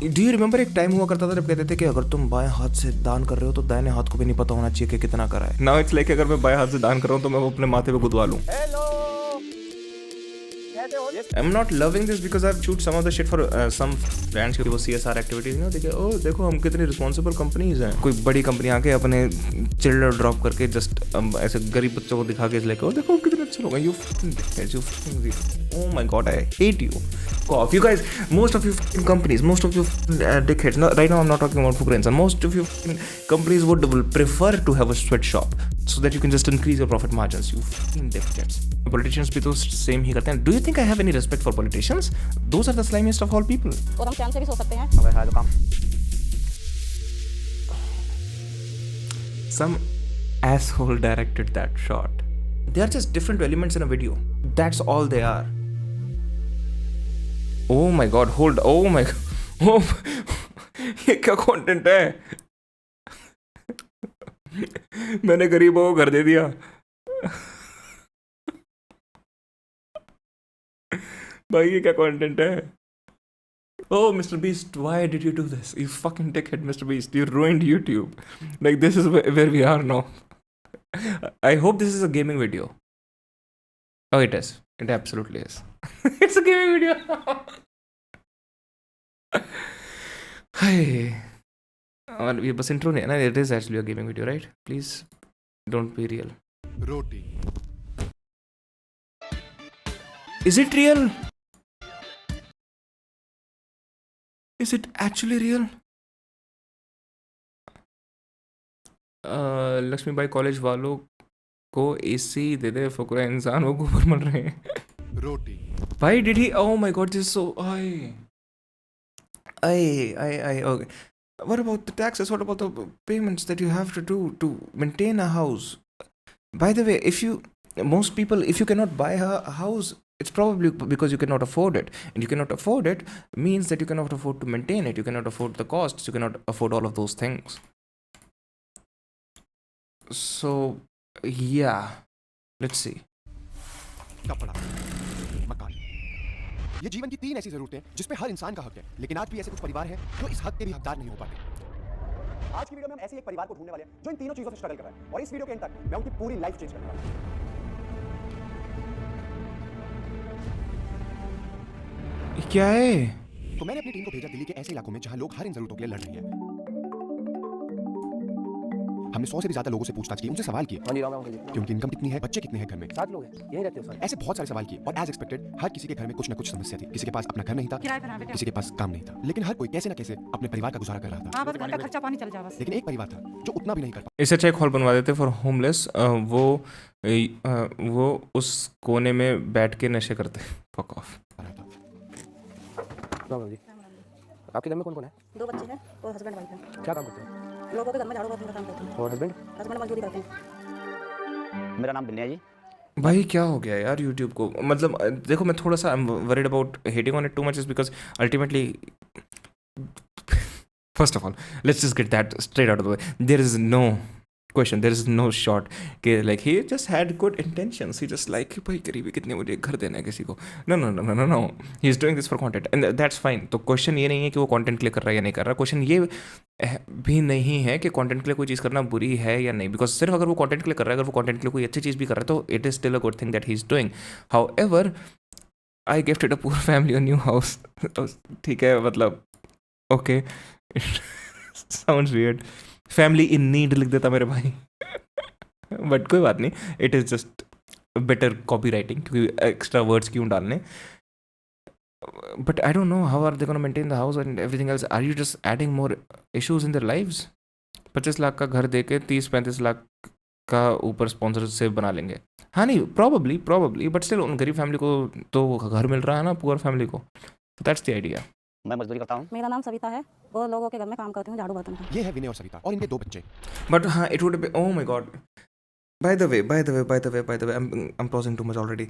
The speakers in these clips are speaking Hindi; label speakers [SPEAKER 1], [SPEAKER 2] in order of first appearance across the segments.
[SPEAKER 1] डू यू रिमेंबर एक टाइम हुआ करता था जब कहते थे कि अगर तुम बाएं हाथ से दान कर रहे हो तो दाहिने हाथ को भी नहीं पता होना चाहिए कि कितना करा है. नाउ इट्स लाइक अगर मैं बाएं हाथ से दान कर रहा हूँ तो मैं वो अपने माथे पे गुदवा लूं. I'm not loving this because I've shoot some of the shit for some brands की वो CSR activities ना देखे ओ देखो हम कितनी रिस्पॉन्सिबल कंपनीज हैं. कोई बड़ी कंपनी आके अपने चिल्ड्रन ड्रॉप करके जस्ट ऐसे गरीब बच्चों को दिखा के लाइक ओ देखो हम कितने अच्छे लोग हैं. Oh my god, I hate you. Cough. You guys, most of you companies, most of you dickheads. No, right now I'm not talking about Fukrens, and most of you companies would prefer to have a sweatshop so that you can just increase your profit margins. You fucking dickheads. Politicians भी तो same ही करते हैं. Do you think I have any respect for politicians? Those are the slimiest of all people.
[SPEAKER 2] और हम चैन से भी सो सकते हैं.
[SPEAKER 3] अबे हाय तो काम.
[SPEAKER 1] Some asshole directed that shot. They are just different elements in a video. That's all they are. Oh my god, hold. Oh my god. Oh, ये क्या कंटेंट है? मैंने गरीबों को घर दे दिया. भाई ये क्या कंटेंट है? Oh, Mr. Beast, why did you do this? You fucking dickhead, Mr. Beast. You ruined YouTube. Like, this is where we are now. I hope this is a gaming video. Oh, it is. It absolutely is. It's a gaming video. Hi. ये बस intro नहीं है ना. It is actually a gaming video, right? Please don't be real.
[SPEAKER 4] Roti.
[SPEAKER 1] Is it real? Is it actually real? Laxmibai college वालों को एसी दे दे फुकरा इंसान वो ऊपर मर रहे हैं.
[SPEAKER 4] रोटी.
[SPEAKER 1] Why did he? Oh my god, this is so. Okay. What about the taxes? What about the payments that you have to do to maintain a house? By the way, most people, if you cannot buy a house, it's probably because you cannot afford it. And you cannot afford it means that you cannot afford to maintain it. You cannot afford the costs. You cannot afford all of those things. So, yeah. Let's see.
[SPEAKER 4] कपड़ा. मकान. ये जीवन की 3 ऐसी जरूरतें हैं जिस पे हर इंसान का हक है. लेकिन आज भी ऐसे कुछ परिवार हैं जो इस हक के भी हकदार नहीं हो पाते. आज की वीडियो में हम ऐसे एक परिवार को ढूंढने वाले हैं जो इन तीनों चीजों से स्ट्रगल कर रहा है. और इस वीडियो के एंड तक मैं उनकी पूरी लाइफ चेंज करने वाला हूं.
[SPEAKER 1] क्या है?
[SPEAKER 4] तो मैंने अपनी टीम को भेजा दिल्ली के ऐसे इलाकों में जहां लोग हर इन जरूरतों के लिए लड़ रहे हैं. हमने 100 से भी ज्यादा लोगों से पूछताछ की, उनसे सवाल किए
[SPEAKER 3] हाँ जी, राम राम जी.
[SPEAKER 4] कि उनकी इनकम कितनी है, बच्चे कितने हैं घर में.
[SPEAKER 3] 7 लोग हैं. यहीं रहते हो सारे.
[SPEAKER 4] ऐसे बहुत सारे सवाल किए और एज एक्सपेक्टेड हर किसी के घर में कुछ ना कुछ समस्या थी. किसी के पास अपना घर नहीं था, किसी के पास काम नहीं था, लेकिन हर कोई कैसे ना कैसे अपने परिवार का गुजारा कर रहा था.
[SPEAKER 2] हाँ, बस घर का खर्चा पानी चल जाए बस.
[SPEAKER 4] लेकिन एक परिवार था जो उतना भी नहीं कर पाया.
[SPEAKER 1] इससे अच्छा एक हॉल बनवा देते फॉर होमलेस. वो उस कोने में बैठ के नशे करते. Fuck off.
[SPEAKER 3] राम राम जी. आपके घर में कौन कौन है?
[SPEAKER 2] 2 बच्चे हैं और हस्बैंड वाइफ है.
[SPEAKER 3] क्या काम करते हैं?
[SPEAKER 2] लोगों के घर में झाड़ू पोछने का काम करते हैं.
[SPEAKER 3] और हस्बैंड?
[SPEAKER 2] हस्बैंड मजदूरी करते हैं.
[SPEAKER 3] मेरा नाम बिन्नी है जी.
[SPEAKER 1] भाई क्या हो गया यार यूट्यूब को. मतलब देखो मैं थोड़ा सा I am worried about hating on it too much is because ultimately first of all let's just get that straight out of the way. There is no question, there is no short कि like he just had good intentions. He just like भाई गरीबी कितनी, मुझे घर देना है किसी को. No no no no no no, he is doing this for content and that's fine. तो क्वेश्चन ये नहीं है कि वो कंटेंट के लिए कर रहा है या नहीं कर रहा. क्वेश्चन ये भी नहीं है कि कंटेंट के लिए कोई चीज़ करना बुरी है या नहीं. बिकॉज सिर्फ अगर वो कंटेंट के लिए कर रहा है, अगर वो कंटेंट के लिए कोई अच्छी चीज़ भी कर रहा है तो it is still a good thing that he is doing. However I gifted a poor family a new house. ठीक है, मतलब okay, sounds weird. Family in need लिख देता मेरे भाई. बट कोई बात नहीं, it is just better copy writing क्योंकि एक्स्ट्रा वर्ड्स क्यों डालने. But I don't know how are they gonna maintain the house and everything else. Are you just adding more issues in their lives? 25 lakh का घर दे के 30-35 लाख का ऊपर स्पॉन्सरशिप बना लेंगे. हाँ नहीं, प्रॉबली बट स्टिल उन गरीब फैमिली को तो घर मिल रहा है ना, पुअर फैमिली को. That's the idea.
[SPEAKER 3] मैं मजदूरी करता हूँ.
[SPEAKER 2] मेरा नाम सविता है और लोगों के घर में काम करती हूँ झाड़ू बर्तन का.
[SPEAKER 4] ये है विनय और सविता और इनके 2 बच्चे.
[SPEAKER 1] But it would be. Oh my god. By the way, I'm pausing too much already.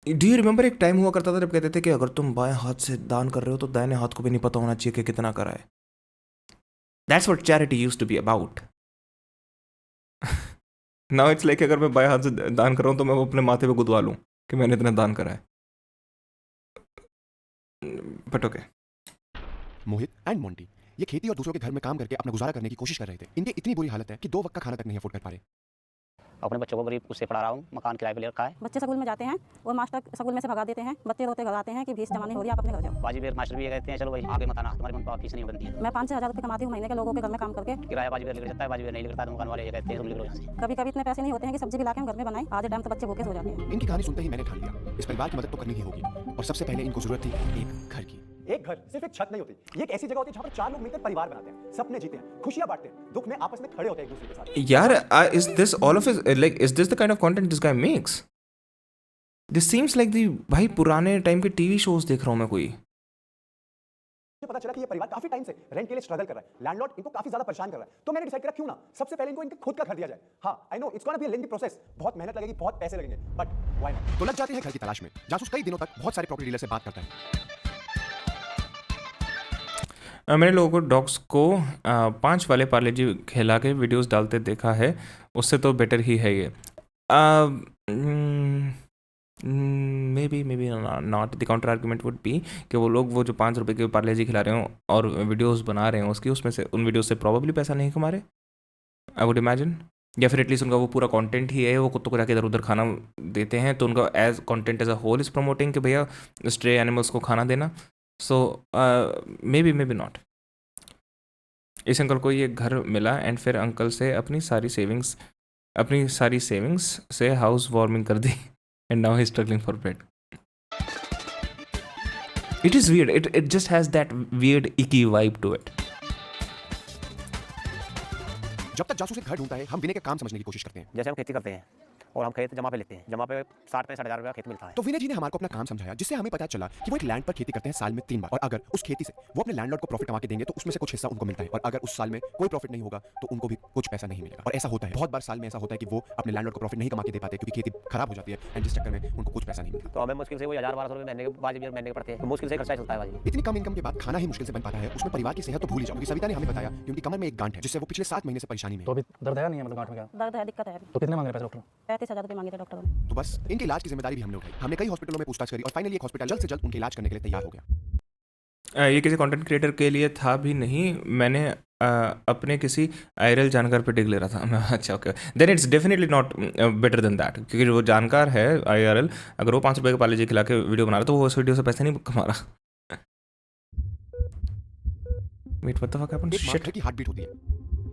[SPEAKER 1] Do you remember एक टाइम हुआ करता था जब कहते थे कि अगर तुम बाएं हाथ से दान कर रहे हो तो दाहिने हाथ को भी नहीं पता होना चाहिए कि कितना करा है. That's what charity used to be about. Now it's like अगर मैं बाएं हाथ से दान कर रहा हूँ तो मैं वो अपने माथे पे गुदवा लूँ कि मैंने इतना दान करा है. But okay.
[SPEAKER 4] Mohit and Monty ये खेती और दूसरों के घर में काम करके अपना गुजारा करने की कोशिश कर रहे थे। इनकी इतनी बुरी हालत है कि 2 वक्त का खाना तक नहीं अफोर्ड कर पा रहे।
[SPEAKER 3] अपने बच्चों को गरीब उससे पढ़ा रहा हूँ, मकान किराए पे ले रखा है।
[SPEAKER 2] बच्चे स्कूल में जाते हैं और मास्टर स्कूल में से भगा देते हैं। बच्चे रोते घर आते हैं कि फीस जमा नहीं हो रही, आप अपने घर जाओ।
[SPEAKER 3] बाजी बेर मास्टर भी ये कहते हैं चलो भाई आगे मत आना, तुम्हारी मन पास फीस नहीं बनती है।
[SPEAKER 2] मैं 5-6 हज़ार रुपये कमाती हूँ महीने के, लोगों के घर में काम करके।
[SPEAKER 3] किराया बाजी बेर निकल जाता है, बाजी बेर नहीं निकलता तो मकान वाले ये कहते हैं तुम निकलो यहाँ से।
[SPEAKER 2] कभी कभी इतने पैसे नहीं होते हैं कि सब्जी भी लाके हम घर में बनाएं। आधे टाइम तो बच्चे भूखे सो जाते हैं।
[SPEAKER 4] इनकी कहानी सुनते ही मैंने ठान लिया इस परिवार की मदद तो करनी ही होगी और सबसे पहले इनको जरूरत थी एक घर की।
[SPEAKER 5] एक घर सिर्फ एक छत नहीं होती, ये एक ऐसी जगह होती है जहाँ पर 4 लोग मिलकर परिवार बनाते हैं, सपने जीते हैं, खुशियां बांटते हैं, दुख में आपस में खड़े होते हैं एक दूसरे के साथ।
[SPEAKER 1] यार, is this all of his like is this the kind of content this guy makes? This seems like the भाई पुराने टाइम के टीवी शोज देख रहा हूँ मैं कोई।
[SPEAKER 5] मुझे पता चला कि ये परिवार काफी टाइम से रेंट के लिए स्ट्रगल कर रहा है, लैंडलॉर्ड इनको काफी ज्यादा परेशान कर रहा है। तो मैंने डिसाइड करा क्यों ना सबसे पहले इनको इनके खुद का घर दिया जाए। हाँ, I know it's gonna be a lengthy process, बहुत मेहनत लगेगी, बहुत पैसे लगेंगे, बट व्हाई नॉट।
[SPEAKER 4] तो लग जाते हैं घर की तलाश में। जासूस कई दिनों तक बहुत सारे प्रॉपर्टी डीलर से बात करता है।
[SPEAKER 1] मैंने लोगों को डॉग्स को 5 वाले पार्ले जी खिला के वीडियोस डालते देखा है, उससे तो बेटर ही है ये। मे be not. The counter argument would be कि वो लोग वो जो 5 रुपये के पार्ले जी खिला रहे हो और वीडियोस बना रहे हैं उसकी, उसमें से उन वीडियो से प्रॉबेबली पैसा नहीं कमा रहे, आई वुड इमेजिन। या फिर एटलीस्ट उनका वो पूरा कंटेंट ही है, वो कुत्तों को जाके इधर उधर खाना देते हैं, तो उनका as content as a whole is promoting कि भैया स्ट्रे एनिमल्स को खाना देना। So may be not. इस अंकल को ये घर मिला एंड फिर अंकल से अपनी सारी सेविंग्स से हाउस वार्मिंग कर दी and now he struggling for bread. It is weird, it just has that weird icky vibe to it.
[SPEAKER 4] जब तक जासूस एक घर ढूंढता है हम विनय का काम समझने की कोशिश करते हैं।
[SPEAKER 3] जैसे हम खेती करते हैं और हम खेत जमा पे लेते हैं, जमा पे 60-65 हज़ार रुपया खेत मिलता है।
[SPEAKER 4] तो विनय जी ने हमारे को अपना काम समझाया जिससे हमें पता चला कि वो एक लैंड पर खेती करते हैं साल में 3 बार, और अगर उस खेती से वो अपने लैंडलॉर्ड को प्रॉफिट कमा के देंगे तो उसमें से कुछ हिस्सा उनको मिलता है, और अगर उस साल में कोई प्रॉफिट नहीं होगा तो उनको भी कुछ पैसा नहीं मिलेगा। और ऐसा होता है, बहुत बार साल में ऐसा होता है कि वो अपने लैंडलॉर्ड को प्रॉफिट नहीं कमा के दे पाते क्योंकि खेती खराब हो जाती है एंड जिस चक्कर में उनको कुछ पैसा नहीं मिलता।
[SPEAKER 3] तो हमें मुश्किल से वो 1000-1200 रुपये महीने के बाजी बेर महीने के पड़ते हैं, तो मुश्किल से खर्चा चलता है बाजी।
[SPEAKER 4] इतनी कम इनकम के बाद खाना ही मुश्किल से बन पाता है, उसमें परिवार की सेहत तो भूल ही जाओ। क्योंकि सविता ने हमें बताया कि उनकी कमर में एक गांठ है जिससे वो पिछले 7 महीने से परेशानी में
[SPEAKER 6] तो अभी दर्द है नहीं है, मतलब गांठ में क्या?
[SPEAKER 2] दर्द है, दिक्कत है।
[SPEAKER 6] तो कितने मांग रहे पैसे डॉक्टर?
[SPEAKER 2] 35,000 रुपये मांगे थे डॉक्टरों ने।
[SPEAKER 4] तो बस इनके इलाज की जिम्मेदारी भी हमने उठाई। हमने कई हॉस्पिटलों में पूछताछ करी और फाइनली एक हॉस्पिटल जल्द से जल्द उनके इलाज करने के लिए तैयार हो गया।
[SPEAKER 1] ये किसी कंटेंट क्रिएटर के लिए था भी नहीं, मैंने अपने किसी आईआरएल जानकार पे डिग ले रहा था। अच्छा okay, then it's definitely not better than that, क्योंकि वो जानकार है आईआरएल, अगर वो 5 रुपये के पार्ले जी खिला के वीडियो बना रहा तो वो उस वीडियो से पैसे नहीं कमा रहा। Wait, what the fuck happened?
[SPEAKER 4] एक माँ घर की हार्ट बीट होती है।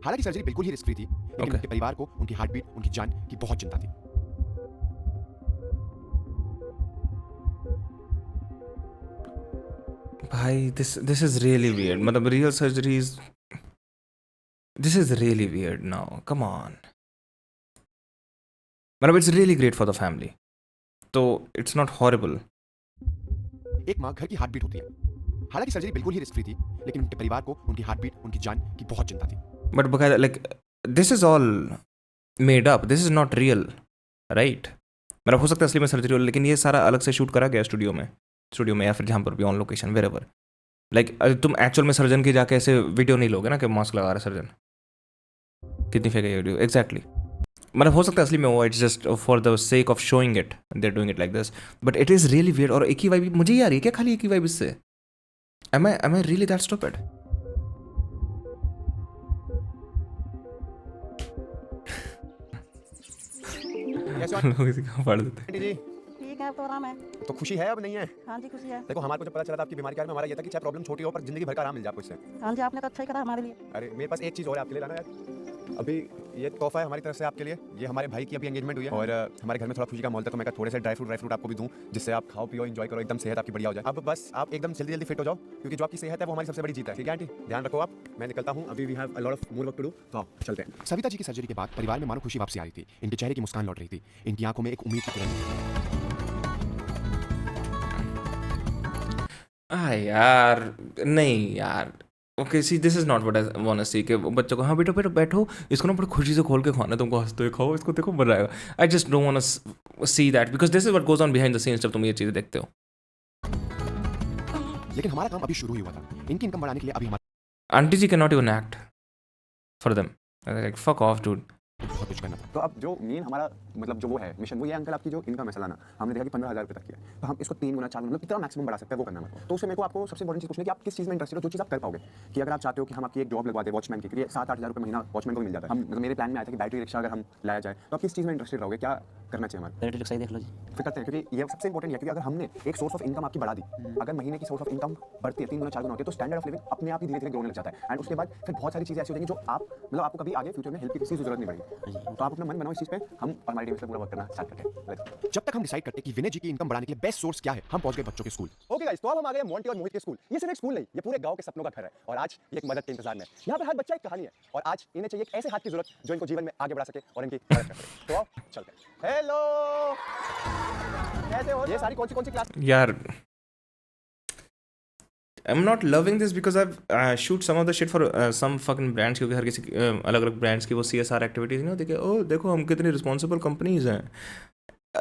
[SPEAKER 4] हालांकि सर्जरी बिल्कुल ही रिस्क फ्री थी, लेकिन
[SPEAKER 1] Okay.
[SPEAKER 4] उनके परिवार को उनकी हार्ट बीट, उनकी जान की बहुत चिंता थी।
[SPEAKER 1] भाई this is really weird। मतलब real surgeries, this is really weird now, come on। मतलब it's really great for the family, तो it's not horrible।
[SPEAKER 4] एक माँ घर की हार्ट बीट होती है। हालांकि सर्जरी बिल्कुल ही रिस्क फ्री थी, लेकिन उनके परिवार को उनकी हार्ट बीट, उनकी जान की बहुत चिंता थी।
[SPEAKER 1] बट बकायदा like this is all made up, this is not real, right? मतलब हो सकता है असली में सर्जरी हो, लेकिन ये सारा अलग से शूट करा गया स्टूडियो में या फिर जहाँ पर भी on location wherever. Like तुम एक्चुअल में सर्जन की जाके ऐसे वीडियो नहीं लोगे ना कि मास्क लगा रहा है सर्जन, कितनी फेक है ये वीडियो एग्जैक्टली। मतलब हो सकता है असली में वो it's just for the sake of showing it, they are doing it like this, but it is really weird. और एक ही वाइब मुझे यार, ये क्या खाली एक ही वाइब इससे? Am I really that stupid? लोग इसी का फाड़ देते हैं।
[SPEAKER 4] आंटी जी,
[SPEAKER 2] ठीक है, अब तो आराम है।
[SPEAKER 4] तो खुशी है अब नहीं है?
[SPEAKER 2] हाँ जी, खुशी है।
[SPEAKER 4] देखो हमारे को जब पता चला था आपकी बीमारी के बारे में, हमारा ये था कि चाहे प्रॉब्लम छोटी हो पर जिंदगी भर का आराम मिल जाए आपको इससे।
[SPEAKER 2] हाँ जी, आपने तो अच्छा ही करा हमारे लिए।
[SPEAKER 4] अरे मेरे पास एक चीज़ और है आपके लिए लाना यार। अभी ये तोहफा है हमारी तरफ से आपके लिए। ये हमारे भाई की अभी एंगेजमेंट हुई है और हमारे घर में थोड़ा खुशी का माहौल था, तो मैं कहा थोड़े से ड्राई फ्रूट आपको भी दूं, जिससे आप खाओ पियो एंजॉय करो, एकदम सेहत आपकी बढ़िया हो जाए। अब बस आप एकदम जल्दी फिट हो जाओ, क्योंकि जो आपकी सेहत है वो हमारी सबसे बड़ी जीत है। ठीक है आंटी, ध्यान रखो आप। मैं निकलता हूँ, अभी we have a lot of more work to do, तो आओ चलते हैं। सविता जी की सर्जरी के बाद परिवार में मानो खुशी वापसी आ रही थी। इनके चेहरे की मुस्कान लौट रही थी, इनकी आंखों में एक उम्मीद की किरण।
[SPEAKER 1] यार नहीं यार, okay see this is not what I want to see कि बच्चों को हाँ बेटो बैठो, इसको ना बड़ी खुशी से खोल के खाना, तुमको हंसते हुए खाओ, इसको देखो मजा आएगा। I just don't want to see that because this is what goes on behind the scenes जब तुम ये चीज़ें देखते हो।
[SPEAKER 4] लेकिन हमारा काम अभी शुरू ही हुआ था। इनकी इनकम बढ़ाने के लिए अभी हमारा
[SPEAKER 1] aunty ji can not even act for them, like fuck off dude.
[SPEAKER 4] तो बहुत कुछ करना था। तो अब जो मेन हमारा मतलब जो वो है मिशन, वो ये अंकल आपकी जो इनकम है सालाना, हमने देखा कि 15,000 रुपये तक की है, तो हम इसको 3 गुना 4 गुना मतलब कितना मैक्सिमम बढ़ा सकते हैं वो करना है मेरे को। तो उससे मेरे को आपको सबसे इंपॉर्टेंट चीज़ पूछनी है कि आप किस चीज़ में इंटरेस्टेड हो, जो चीज़ आप कर पाओगे। कि अगर आप चाहते हो कि हम आपकी एक जॉब लगवा दें वॉचमैन की, 7-8 हज़ार रुपये महीना वॉचमैन को मिल जाता है। हम मतलब मेरे प्लान में आया था कि बैटरी रिक्शा अगर हम लाया जाए, तो आप किस चीज़ में इंटरेस्टेड रहोगे, क्या करना चाहिए हमारा?
[SPEAKER 3] बैटरी रिक्शा ही देख लो जी।
[SPEAKER 4] फिर करते हैं, क्योंकि ये सबसे इंपॉर्टेंट है। क्योंकि अगर हमने एक सोर्स ऑफ इनकम आपकी बढ़ा दी, अगर महीने की सोर्स ऑफ इनकम बढ़ती है 3 गुना 4 गुना होती है, तो स्टैंडर्ड ऑफ लिविंग अपने आप ही धीरे धीरे ग्रोने लग जाता है। एंड उसके बाद फिर बहुत सारी चीज़ें ऐसी हो जाएंगी जो आप मतलब आपको कभी आगे फ्यूचर में हेल्प की किसी की जरूरत नहीं पड़ेगी। तो आप अपना मन बनाओ इस चीज़ पे, हम और हमारी टीम से पूरा वर्क करना स्टार्ट करते हैं।
[SPEAKER 5] जब तक हम डिसाइड करते हैं कि विनय जी की इनकम बढ़ाने के लिए बेस्ट सोर्स क्या है, हम पहुंच गए बच्चों के स्कूल। ओके गाइस, तो अब हम आ गए मोंटी और मोहित के स्कूल। ये सिर्फ एक स्कूल नहीं, ये पूरे गांव के सपनों का घर है और आज ये एक मदद के इंतजार में है। यहाँ पर हर बच्चा एक कहानी है और आज इन्हें चाहिए एक ऐसे हाथ की जरूरत जो इनको जीवन में आगे बढ़ा सके और इनकी मदद कर सके। तो आओ चलते हैं। हेलो, कैसे हो? ये सारी कौन सी क्लास?
[SPEAKER 1] यार I'm not loving this because I've shoot some of the shit for some fucking brands, क्योंकि हर किसी अलग अलग ब्रांड्स की वो CSR एक्टिविटीज नहीं होती कि ओ देखो हम कितनी रिस्पॉन्सिबल कंपनीज हैं.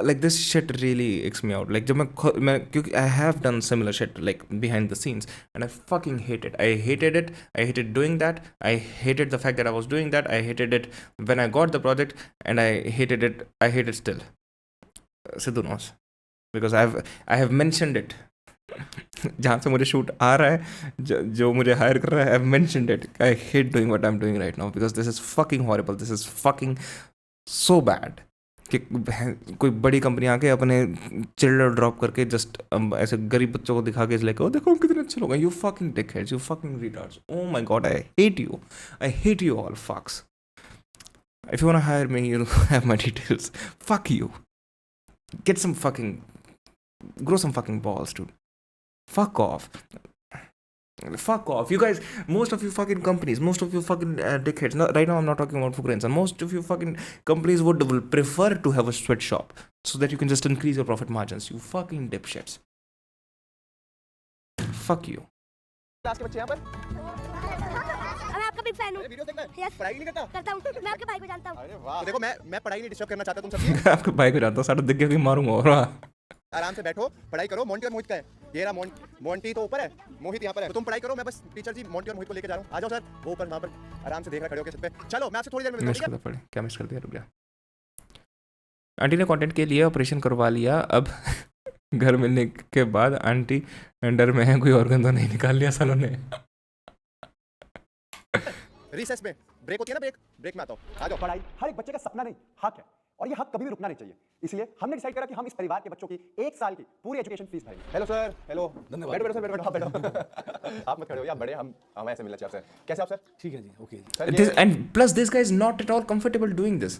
[SPEAKER 1] Like this shit really icks me out. Like जब मैं क्योंकि I have done similar shit like behind the scenes and I fucking hate it. I hated it. I hated doing that. I hated the fact that I was doing that. I hated it when I got the project and I hated it. I hate it still. Sidhu knows because I have mentioned it. जहाँ से मुझे शूट आ रहा है, जो मुझे हायर कर रहा है, I have mentioned it. I hate doing what I am doing right now because this is fucking horrible. This is fucking so bad कि कोई बड़ी कंपनी आके अपने चिल्डर ड्रॉप करके जस्ट ऐसे गरीब बच्चों को दिखा के लाइक ओ देखो हम कितने अच्छे लोग हैं. You fucking dickheads, you fucking retards. Oh my god, I hate you. I hate you all fucks. If you want to hire me, you have my details. Fuck you. Get some fucking, grow some fucking balls, dude. Fuck off. Fuck off. You guys, most of you fucking companies, most of you fucking dickheads. No, right now I'm not talking about Fukrens. And most of you fucking companies will prefer to have a sweatshop so that you can just increase your profit margins. You fucking dipshits. Fuck you.
[SPEAKER 5] Class के बच्चे यहाँ पर
[SPEAKER 7] मैं आपका बिग फैन हूँ।
[SPEAKER 5] वीडियो देखना है?
[SPEAKER 7] Yes.
[SPEAKER 5] पढ़ाई नहीं करता?
[SPEAKER 7] करता हूँ, मैं आपके भाई को जानता हूँ।
[SPEAKER 5] अरे वाह. देखो मैं पढ़ाई नहीं डिस्टर्ब करना चाहता तुम सबकी.
[SPEAKER 1] आपके भाई को जानता हूँ, सारा दिख गया कि मारूंगा. और
[SPEAKER 5] आराम से बैठो, पढ़ाई करो. मोंटी और मोहित का है. ये रहा मोंटी तो ऊपर है, मोहित यहाँ पर है. तो तुम पढ़ाई करो, मैं बस टीचर जी मोंटी और मोहित को लेकर जा रहा हूँ. आ जाओ सर, वो ऊपर वहाँ पर आराम से देख रहा खड़े होकर छत पे. चलो मैं आपसे थोड़ी देर में मिलता
[SPEAKER 1] मिस
[SPEAKER 5] हूँ.
[SPEAKER 1] कर पड़े. क्या मिस कर दिया? रुक गया. आंटी ने कंटेंट के लिए ऑपरेशन करवा लिया. अब घर मिलने के बाद आंटी अंडर में है, कोई ऑर्गन तो नहीं निकाल लिया सालों ने.
[SPEAKER 5] रिसेस में ब्रेक होती है ना, ब्रेक में आता हूँ. आ जाओ. पढ़ाई हर एक बच्चे का सपना नहीं, हक है. और ये हक कभी भी रुकना नहीं चाहिए. इसलिए हमने डिसाइड करा कि हम इस परिवार के बच्चों की 1 साल की पूरी एजुकेशन फीस भरेंगे. Hello sir. हेलो.
[SPEAKER 6] धन्यवाद.
[SPEAKER 5] बैठो सर, बैठो बैठो. आप मत खड़े हो यार, बड़े हम ऐसे मिलना चाहिए आपसे. कैसे आप सर?
[SPEAKER 6] ठीक है जी, ओके जी.
[SPEAKER 5] Sir
[SPEAKER 1] This, and plus this guy is not at all comfortable doing this.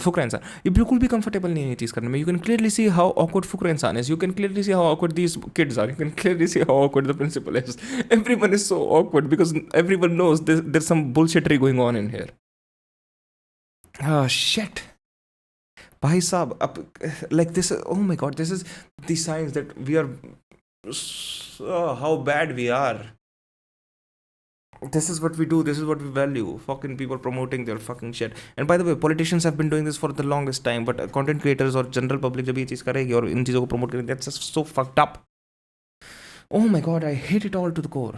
[SPEAKER 1] Fukra इंसान ये बिल्कुल भी कंफर्टेबल नहीं है ये चीज़ करने में. You can clearly see how awkward Fukra इंसान is. You can clearly see how awkward these kids are. You can clearly see how awkward the principal is. Everyone is so awkward because everyone knows there's some bullshittery going on in here. Oh shit. Bhai Saab, like this, oh my god, this is the signs that we are, how bad we are. This is what we do, this is what we value. Fucking people promoting their fucking shit. And by the way, politicians have been doing this for the longest time, but content creators or general public जब ये चीज़ करेगी और इन चीज़ों को promote करेगी, that's just so fucked up. Oh my god, I hate it all to the core.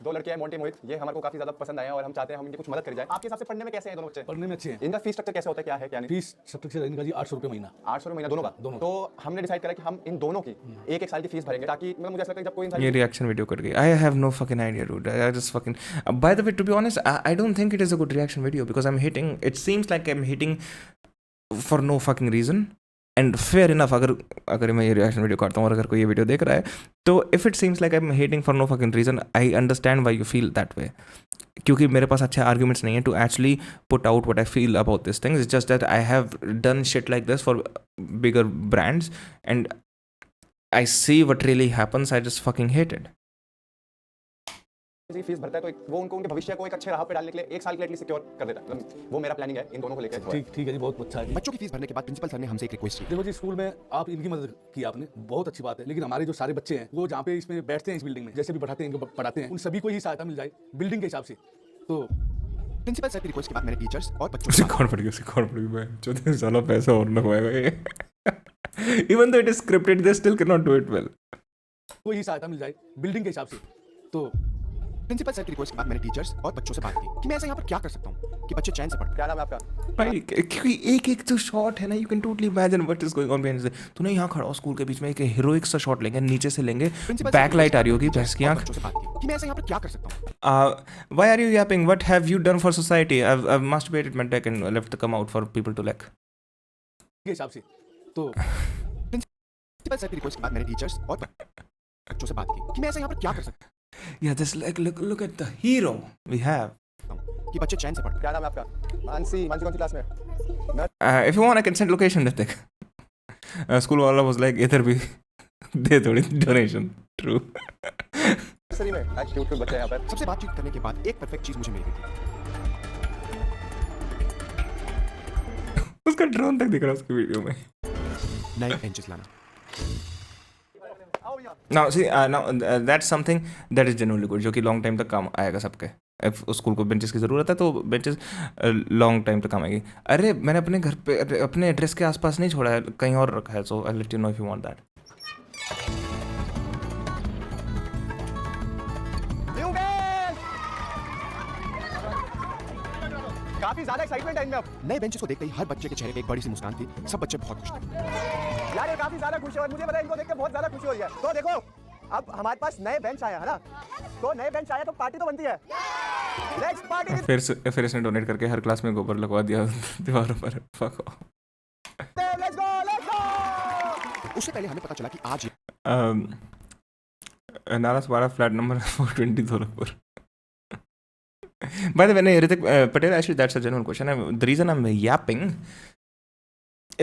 [SPEAKER 5] 2 लड़के हैं मोंटी मोहित, ये हमारे को काफी ज्यादा पसंद आए हैं और हम चाहते हैं हम इनकी कुछ मदद करी जाए. आपके हिसाब से पढ़ने में कैसे हैं दोनों बच्चे?
[SPEAKER 6] पढ़ने में अच्छे हैं.
[SPEAKER 5] इनका फीस स्ट्रक्चर कैसे होता है, क्या है क्या नहीं?
[SPEAKER 6] फीस स्ट्रक्चर इनका जी 800 रुपये महीना.
[SPEAKER 5] 800 महीना दोनों का.
[SPEAKER 6] दोनों.
[SPEAKER 5] तो हमने डिसाइड करा कि हम इन दोनों की एक साल की फीस भरेंगे, ताकि मतलब मुझे ऐसा लगता है कि जब कोई इंसान
[SPEAKER 1] ये रिएक्शन वीडियो कट गई. I have no fucking idea, dude. I just fucking. By the way, to be honest, I don't think it is a good reaction video because I'm hating. It seems like I'm hating for no fucking reason. And fair enough, अगर मैं ये रिएक्शन वीडियो करता हूँ और अगर कोई ये वीडियो देख रहा है, तो if it seems like I'm hating for no fucking reason, I understand why you feel that way. क्योंकि मेरे पास अच्छे arguments नहीं है to actually put out what I feel about this thing. It's just that I have done shit like this for bigger brands and I see what really happens. I just fucking hate it.
[SPEAKER 5] जी फीस भरता है तो वो उनके भविष्य को एक अच्छे राह पे डालने के लिए 1 साल के लिए एटलीस्ट सिक्योर कर देता है. मतलब वो मेरा प्लानिंग है इन दोनों को लेकर.
[SPEAKER 6] ठीक है जी, बहुत अच्छा है जी.
[SPEAKER 4] बच्चों की फीस भरने के बाद प्रिंसिपल सर ने हमसे एक रिक्वेस्ट की.
[SPEAKER 6] देखो जी, स्कूल में आप इनकी मदद की आपने, बहुत अच्छी बात है. लेकिन हमारे जो सारे बच्चे हैं वो जहाँ पे इसमें बैठते हैं इस बिल्डिंग में, जैसे भी बैठाते हैं इनको पढ़ाते हैं, उन सभी को ही सहायता मिल जाए बिल्डिंग के हिसाब से. तो
[SPEAKER 4] प्रिंसिपल सर की रिक्वेस्ट के बाद मैंने टीचर्स और बच्चों
[SPEAKER 1] उसे कौन पड़ी मैं 14 सालों पैसा और ना हुआ है. Even though it is scripted, they still cannot do it well.
[SPEAKER 6] को ही सहायता मिल जाए बिल्डिंग के हिसाब से. तो
[SPEAKER 4] प्रिंसिपल सर की रिक्वेस्ट के बाद मैंने टीचर्स और बच्चों से बात की कि मैं ऐसा यहाँ पर क्या कर सकता हूँ कि बच्चे चैन से पढ़।
[SPEAKER 5] क्या नाम है आपका?
[SPEAKER 1] भाई क्योंकि एक एक जो शॉट है ना, you can totally imagine what is going on behind the. तूने यहाँ खड़ा हो स्कूल के बीच में, एक हीरोइक सा शॉट लेंगे, नीचे से लेंगे, बैक लाइट आ रही होगी, भैंस की आंख।
[SPEAKER 4] बच्चों से बात की कि मैं ऐसा यहाँ पर क्या कर सकता हूँ।
[SPEAKER 1] Why are you yapping? What have you done for society? I've masturbated my dick and left to come out for people to lick.
[SPEAKER 6] के हिसाब से तो
[SPEAKER 4] प्रिंसिपल सर की रिक्वेस्ट के बाद मैंने टीचर्स और बच्चों से बात की कि मैं ऐसा यहाँ पर क्या कर सकता
[SPEAKER 1] Yeah, this look at the hero we have.
[SPEAKER 4] हूँ कि बच्चे चैन से पढ़।
[SPEAKER 5] क्या नाम है आपका? मानसी कौन सी क्लास में?
[SPEAKER 1] If you want, I can send location. Ritik. School wala was like, इधर भी दे थोड़ी donation. True.
[SPEAKER 5] नर्सरी में आज क्यूट बच्चा है यहाँ पर।
[SPEAKER 4] सबसे बातचीत करने के बाद एक परफेक्ट चीज मुझे मिल गई थी।
[SPEAKER 1] उसका ड्रोन तक दिख रहा है उसकी वीडियो में.
[SPEAKER 4] नए बेंचेस लाना।
[SPEAKER 1] Now see, that's something that is genuinely good, जो कि लॉन्ग टाइम तक काम आएगा सबके. If उस स्कूल को बेंचेस की ज़रूरत है तो बेंचेस लॉन्ग टाइम तक काम आएगी. अरे मैंने अपने घर पे अपने एड्रेस के आसपास नहीं छोड़ा है, कहीं और रखा है. So I'll let you know if you want that.
[SPEAKER 5] काफी ज्यादा एक्साइटमेंट है इनमें अब।
[SPEAKER 4] नए बेंचेस को देखते ही हर बच्चे के चेहरे पे एक बड़ी सी मुस्कान थी। सब बच्चे बहुत खुश थे।
[SPEAKER 5] यार ये काफी ज्यादा खुश है और मुझे पता है इनको देख के बहुत ज्यादा खुशी हो रही है। तो देखो अब हमारे पास नए बेंच आया है ना, तो नए बेंच आया तो पार्टी तो बनती है। Let's party.
[SPEAKER 1] फिर इसने डोनेट करके हर क्लास में गोबर लगवा दिया दीवारों पर. Fuck off.
[SPEAKER 5] Let's go.
[SPEAKER 4] उससे पहले हमें पता चला कि आज
[SPEAKER 1] नाराज वाला flat number 420 Dholpur. By the way, Ritik Patel, actually that's a genuine question. The reason I'm yapping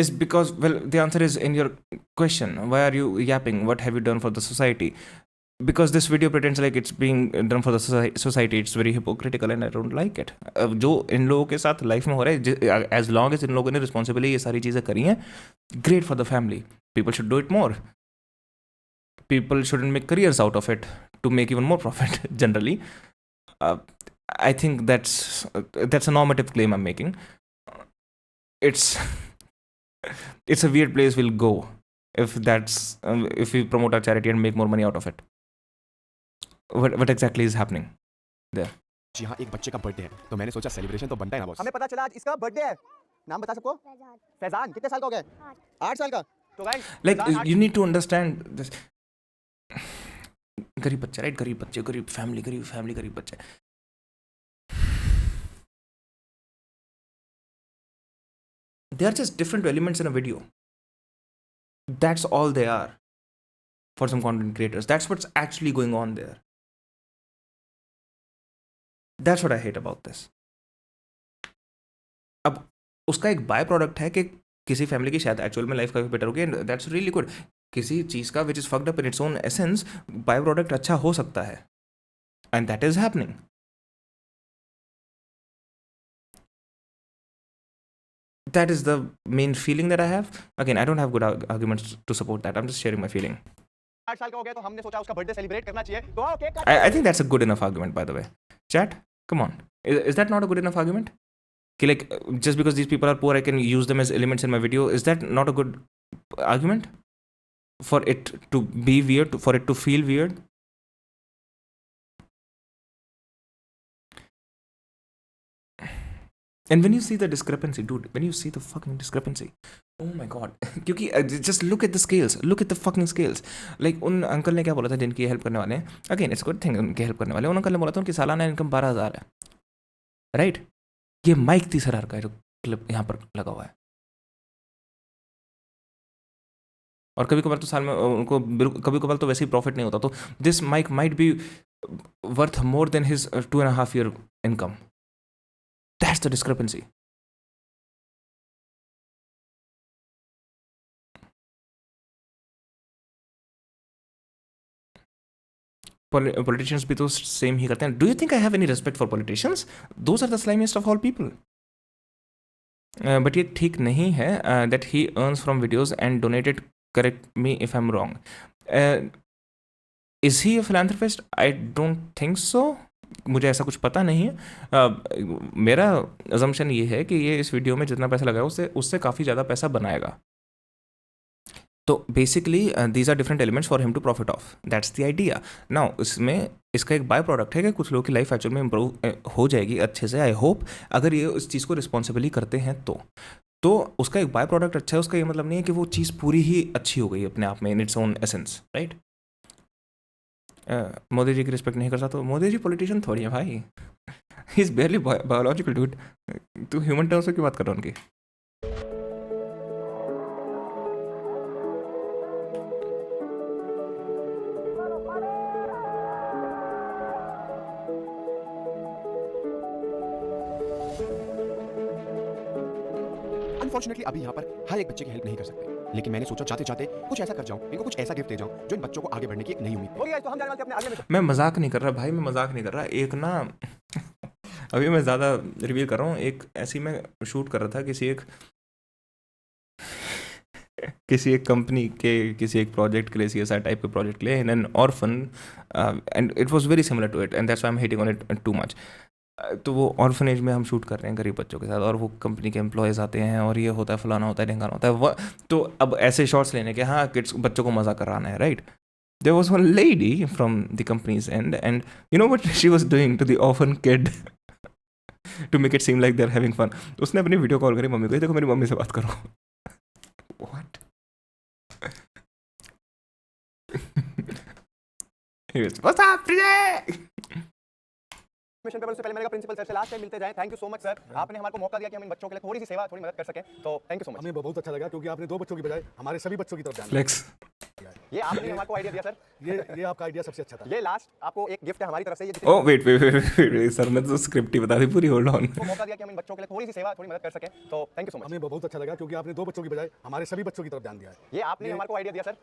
[SPEAKER 1] is because, well, the answer is in your question. Why are you yapping? What have you done for the society? Because this video pretends like it's being done for the society. It's very hypocritical and I don't like it. जो इन लोगों के साथ लाइफ में हो रहा है, as long as इन लोगों ने रिस्पॉन्सिबली ये सारी चीज़ें करी हैं, great for the family. People should do it more. People shouldn't make careers out of it to make even more profit, generally. I think that's a normative claim I'm making. It's a weird place we'll go if we promote our charity and make more money out of it. What exactly is happening there?
[SPEAKER 4] जी हाँ, एक बच्चे का बर्थडे है तो मैंने सोचा सेलिब्रेशन तो बनता है ना बॉस।
[SPEAKER 5] हमें पता चला आज इसका बर्थडे है। नाम बता सबको? फैजान। कितने साल का हो गया? 8 साल का। तो guys
[SPEAKER 1] Like you need to understand this. गरीब बच्चा, राइट? गरीब बच्चे, गरीब फैमिली, गरीब बच्चे. They are just different elements in a video. That's all they are for some content creators. That's what's actually going on there. That's what I hate about this. अब उसका एक बाय प्रोडक्ट है कि किसी फैमिली की शायद एक्चुअल में लाइफ काफी बेटर होगी, एंड दैट्स रियली गुड. किसी चीज़ का which is fucked up in its own essence by product अच्छा हो सकता है, and that is happening. That is the main feeling that I have. Again, I don't have good arguments to support that. I'm just sharing my feeling.
[SPEAKER 5] 8 साल का हो गया तो हमने सोचा उसका बर्थडे सेलिब्रेट करना चाहिए। तो आओ cake
[SPEAKER 1] I think that's a good enough argument, by the way. Chat, come on. Is that not a good enough argument? Okay, like, just because these people are poor, I can use them as elements in my video. Is that not a good argument? For it to be weird, for it to feel weird? And when you see the discrepancy, dude, when you see the fucking discrepancy, oh my god. क्योंकि just look at the scales, look at the fucking scales. Like उन अंकल ने क्या बोला था जिनकी हेल्प करने वाले हैं, again it's good thing उनकी हेल्प करने वाले, उन अंकल ने बोला था उनकी सालाना इनकम 12,000 है, राइट? ये माइक 30,000 का है जो क्लिप यहाँ पर लगा हुआ है, और कभी कभार तो साल में उनको कभी कभार तो वैसे ही प्रॉफिट नहीं होता, तो this mic might be worth more than his 2.5 year income. That's the discrepancy. Politicians भी तो सेम ही करते हैं. Do you think I have any respect for politicians? Those are the slimiest of all people. But ये ठीक नहीं है that he earns from videos and donated. Correct me if I'm wrong. Is he a philanthropist? I don't think so. मुझे ऐसा कुछ पता नहीं है. मेरा assumption ये है कि ये इस वीडियो में जितना पैसा लगाया उससे काफ़ी ज़्यादा पैसा बनाएगा. तो basically these are different elements for him to profit off, that's the idea. Now इसमें इसका एक बाय प्रोडक्ट है कि कुछ लोगों की लाइफ एक्चुअल में इंप्रूव हो जाएगी अच्छे से, आई होप, अगर ये उस चीज़ को रिस्पॉन्सिबली करते हैं तो उसका एक बाय प्रोडक्ट अच्छा है. उसका ये मतलब नहीं है कि वो चीज़ पूरी ही अच्छी हो गई अपने आप में in its own essence, right. Modi ji की रिस्पेक्ट नहीं करता तो मोदी जी पॉलिटिशियन थोड़ी है भाई. He is बेयरली biological dude. तू ह्यूमन टर्म्स में क्यों बात कर रहा है उनकी.
[SPEAKER 4] अनफॉर्चुनेटली अभी यहाँ पर हर एक बच्चे की हेल्प नहीं कर सकते, लेकिन मैंने सोचा जाते जाते कुछ ऐसा कर जाऊं, इनको कुछ ऐसा गिफ्ट दे जाऊं जो इन बच्चों को आगे बढ़ने की एक नई उम्मीद दे.
[SPEAKER 5] हो गया, तो हम जाने वाले थे अपने आगे में.
[SPEAKER 1] मैं मजाक नहीं कर रहा भाई, मैं मजाक नहीं कर रहा. एक ना अभी मैं ज़्यादा रिवील कर रहा हूँ. एक ऐसी मैं शूट कर रहा था किसी एक कंपनी के किसी एक प्रोजेक्ट के लिए, CSR टाइप के प्रोजेक्ट के लिए, in an orphan, and it was very similar to it and that's why I am hitting on it too much. तो वो ऑर्फनेज में हम शूट कर रहे हैं गरीब बच्चों के साथ, और वो कंपनी के एम्प्लॉयज़ आते हैं और ये होता है, फलाना होता है, ढिंगाना होता है. तो अब ऐसे शॉट्स लेने के, हाँ किड्स बच्चों को मज़ा कराना है, right. There was one lady from the company's end, and you know what she was doing to the orphan kid to make it seem like they're having fun. उसने अपनी वीडियो कॉल करी मम्मी को, देखो मेरी मम्मी से बात करो. What? He was, what's up, Vijay?
[SPEAKER 5] Mission paper से पहले मैंने कहा प्रिंसिपल सर से लास्ट टाइम मिलते जाएं. Thank you so much sir, आपने हमारे को मौका दिया कि हम इन बच्चों के लिए थोड़ी सी सेवा, थोड़ी मदद कर सकें, तो थैंक यू सो मच.
[SPEAKER 6] हमें बहुत अच्छा लगा क्योंकि आपने 2 बच्चों की बजाय हमारे सभी बच्चों की तरफ ध्यान
[SPEAKER 1] Flex.
[SPEAKER 5] ये आपने हमारे को आइडिया दिया सर.
[SPEAKER 6] ये आपका आइडिया सबसे अच्छा था.
[SPEAKER 5] ये लास्ट आपको एक गिफ्ट है हमारी तरफ से. ये
[SPEAKER 1] Oh wait, सर मैं तो स्क्रिप्ट ही बता दी पूरी, होल्ड ऑन.
[SPEAKER 5] को मौका दिया कि हम इन बच्चों के लिए थोड़ी सी सेवा, थोड़ी मदद कर सकें, तो थैंक यू सो मच.
[SPEAKER 6] हमें बहुत अच्छा लगा क्योंकि आपने 2 बच्चों की बजाय हमारे सभी बच्चों की तरफ ध्यान दिया है.
[SPEAKER 5] ये आपने हमारे को आइडिया दिया सर.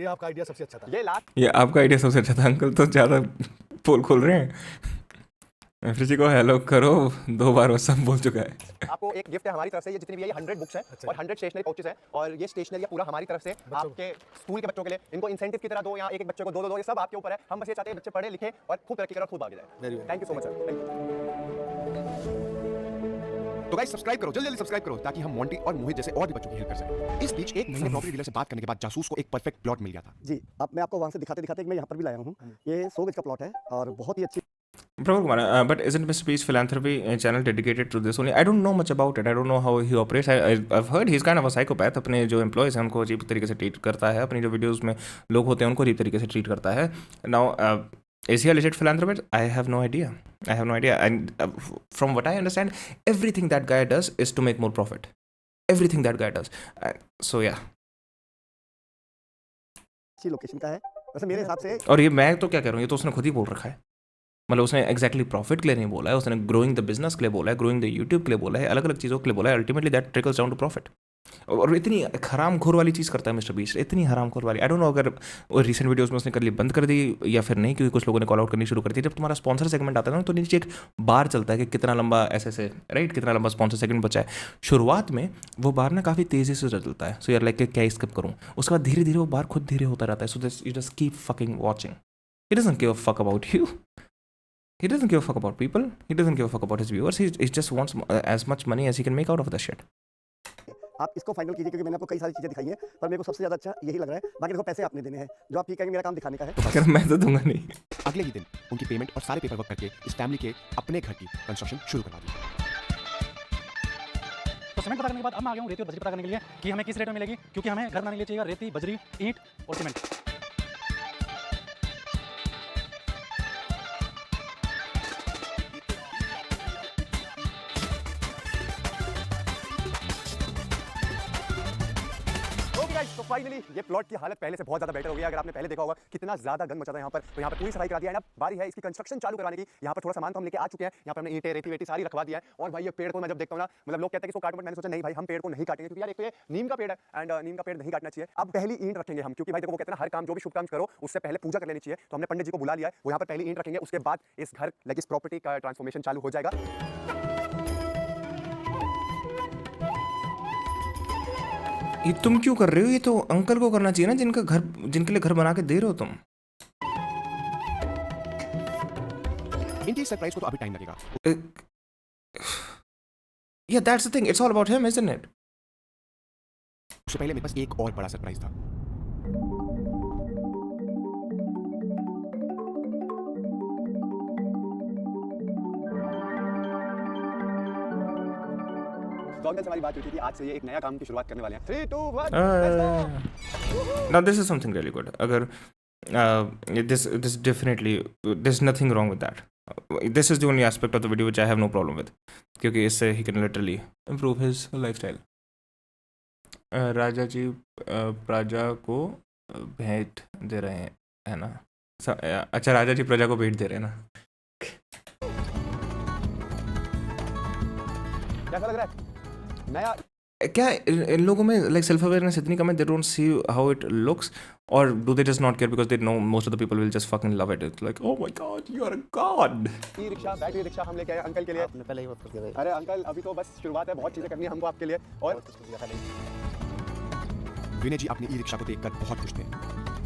[SPEAKER 6] ये आपका आइडिया सबसे अच्छा था.
[SPEAKER 5] ये लास्ट
[SPEAKER 1] ये आपका आइडिया सबसे अच्छा था. अंकल तो ज़्यादा पोल खोल रहे हैं. फिर जी को हेलो करो 2 बार वो सब बोल चुका है.
[SPEAKER 5] आपको एक गिफ्ट है हमारी तरफ से. ये जितनी भी है, ये 100 बुक्स हैं और 100 स्टेशनरी पाउचेस हैं, और ये स्टेशनरी पूरा हमारी तरफ से आपके स्कूल के बच्चों के लिए. इनको इंसेंटिव की तरह दो, या एक बच्चे को दो, ये सब आपके ऊपर है. हम बस ये चाहते हैं बच्चे पढ़े लिखे और खूब तरक्की करें और खूब आगे जाए. Thank you so much sir. Thank you.
[SPEAKER 4] तो गाइस सब्सक्राइब करो, जल्दी सब्सक्राइब करो, ताकि हम मोंटी और मोहित जैसे और भी बच्चों की हेल्प कर सकें. इस बीच एक महीने प्रॉपर्टी डीलर से बात करने के बाद जासूस को एक परफेक्ट प्लॉट मिल गया था.
[SPEAKER 5] जी, अब मैं आपको वहां से दिखाते मैं यहाँ पर भी लाया हूँ. ये 100 गज का प्लॉट है और बहुत ही अच्छी.
[SPEAKER 1] Prabhu Kumar, but isn't Mr. P's philanthropy channel dedicated to this only? I don't know much about it. I don't know how he operates. I've heard he's kind of a psychopath. अपने जो employees हैं उनको अजीब तरीके से ट्रीट करता है. अपनी जो वीडियोस में लोग होते हैं उनको अजीब तरीके से ट्रीट करता है. Now, is he a legit philanthropist? I have no idea. And from what I understand, everything that guy does is to make more profit. Everything that guy does. So yeah.
[SPEAKER 5] अच्छी लोकेशन का है वैसे मेरे हिसाब से.
[SPEAKER 1] और ये मैं तो क्या कह रहा हूँ, ये तो उसने खुद ही बोल रखा है. मतलब उसने एग्जैक्टली प्रॉफिट के लिए नहीं बोला है, उसने ग्रोइंग द बिजनेस के लिए बोला है, ग्रोइंग द यूट्यूब के लिए बोला है, अलग अलग चीज़ों के लिए बोला है. Ultimately that trickles down to profit. और इतनी हराम खोर वाली चीज़ करता है मिस्टर बीस्ट, इतनी हराम खोर वाली. आई डोंट नो अगर रिसेंट वीडियोस में उसने कर ली बंद कर दी या फिर नहीं, क्योंकि कुछ लोगों ने कॉल आउट करनी शुरू कर दी. जब तुम्हारा स्पॉन्सर सेगमेंट आता है ना, तो नीचे एक बार चलता है कि कितना लंबा ऐसे राइट, कितना लंबा स्पॉन्सर सेगमेंट बचा है. शुरुआत में वो बार ना काफ़ी तेज़ी से चलता है. सो यार लाइक क्या स्किप करूँ, उसके बाद धीरे धीरे वो बार खुद धीरे होता रहता है. So this you just keep fucking watching. He doesn't give a fuck about you. He doesn't give a fuck about people. He doesn't give a fuck about his viewers. He just wants as much money as he can make out of the shit.
[SPEAKER 5] आप इसको फाइनल कीजिए, क्योंकि मैंने आपको कई सारी चीजें दिखाई हैं, पर मेरे को सबसे ज्यादा अच्छा यही लग रहा है. बाकी देखो पैसे आपने देने हैं, जो आप ठीक कहेंगे मेरा काम दिखाने का है.
[SPEAKER 1] अगर मैं तो दूंगा नहीं.
[SPEAKER 4] अगले ही दिन उनकी पेमेंट और सारे पेपर वर्क करके इस फैमिली के अपने घर की कंस्ट्रक्शन शुरू करवा दी.
[SPEAKER 8] तो सीमेंट पता करने के बाद अब मैं आ गया हूँ रेती और बजरी पता करने के लिए कि हमें किस रेट में मिलेगी, क्योंकि हमें घर बनाने के लिए चाहिए रेती, बजरी, ईंट और सीमेंट.
[SPEAKER 5] तो फाइनली ये प्लॉट की हालत पहले से बहुत ज्यादा बेटर हो गई है. अगर आपने पहले देखा होगा कितना ज्यादा गंद मचा था यहाँ पर, तो यहाँ पर पूरी सफाई करा दिया है. अब बारी है इसकी कंस्ट्रक्शन चालू करवाने की. यहाँ पर थोड़ा सामान तो हम लेके आ चुके हैं. यहाँ पर हमने ईंटें, रेती वेती सारी रखवा दिया है. और भाई ये पेड़ को मैं जब देखता हूँ ना, मतलब लोग कहते हैं कि इसको काटो, बट मैंने सोचा नहीं भाई, हम पेड़ को नहीं काटेंगे, क्योंकि यार एक तो ये नीम का पेड़ है एंड नीम का पेड़ नहीं काटना चाहिए. अब पहली ईंट रखेंगे हम, क्योंकि भाई देखो वो कहते हैं हर काम जो भी शुभ काम करो उससे पहले पूजा कर लेनी चाहिए. तो हमने पंडित जी को बुला लिया है, वो यहाँ पर पहली ईंट रखेंगे. उसके बाद इस घर लाइक इस प्रॉपर्टी का ट्रांसफॉर्मेशन चालू हो जाएगा.
[SPEAKER 1] ये तुम क्यों कर रहे हो? ये तो अंकल को करना चाहिए ना, जिनके लिए घर बना के दे रहे हो तुम.
[SPEAKER 4] इनकी सरप्राइज को तो अभी टाइम लगेगा.
[SPEAKER 1] Yeah, that's the thing. It's all about him, isn't it?
[SPEAKER 4] उससे पहले मेरे पास एक और बड़ा सरप्राइज था.
[SPEAKER 5] तो अंकल से हमारी बात हुई थी कि आज से ये एक नया काम की शुरुआत करने वाले हैं 3 2 1 let's go।
[SPEAKER 1] Now this is something really good. अगर this definitely there's nothing wrong with that. This is the only aspect of the video which I have no problem with. क्योंकि इससे he can literally improve his lifestyle. राजा जी प्रजा को भेंट दे रहे हैं, है ना? अच्छा, राजा जी प्रजा को भेंट दे रहे हैं ना?
[SPEAKER 5] कैसा लग रहा है नया?
[SPEAKER 1] क्या इन लोगों में लाइक सेल्फ अवेयरनेस इतनी कम है, they don't see how it looks, और do they just not care because they know most of the people will just fucking love it? It's like oh my god, you are a god.
[SPEAKER 5] E rickshaw, battery rickshaw हम लेके आए अंकल के लिए।
[SPEAKER 3] आपने पहले ही बात कर दिया
[SPEAKER 5] अरे अंकल अभी तो बस शुरुआत है, बहुत चीजें करनी है हमको आपके लिए। और विनय जी अपनी ई रिक्शा को देखकर बहुत खुश थे।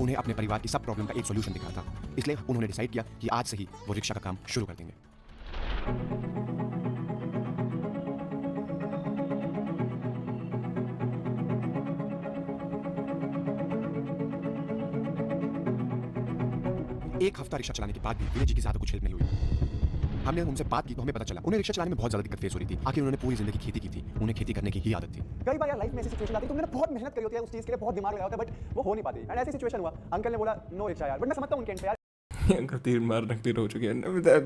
[SPEAKER 5] उन्हें अपने परिवार की सब प्रॉब्लम का एक सॉल्यूशन दिखा था, इसलिए उन्होंने डिसाइड किया कि आज से ही वो रिक्शा का काम शुरू कर देंगे। एक हफ्ता रिक्शा चलाने के बाद भी विनय जी की ज्यादा कुछ हेल्प नहीं हुई। हमने उनसे बात की तो हमें पता चला उन्हें रिक्शा चलाने में बहुत ज्यादा दिक्कत फेस हो रही थी। आखिर उन्होंने पूरी जिंदगी खेती की थी, उन्हें खेती करने की ही आदत थी। कई बार यार लाइफ में ऐसी सिचुएशन आती है, तुमने बहुत मेहनत करी होती है उस चीज के लिए, बहुत दिमाग लगाया होता है, बट वो हो नहीं पाती। एंड ऐसी सिचुएशन हुआ, अंकल ने बोला नो रिक्शा यार, बट मैं समझता हूं उनके एंड पे यार
[SPEAKER 1] अंकल तीर मार नकतीर हो चुकी है,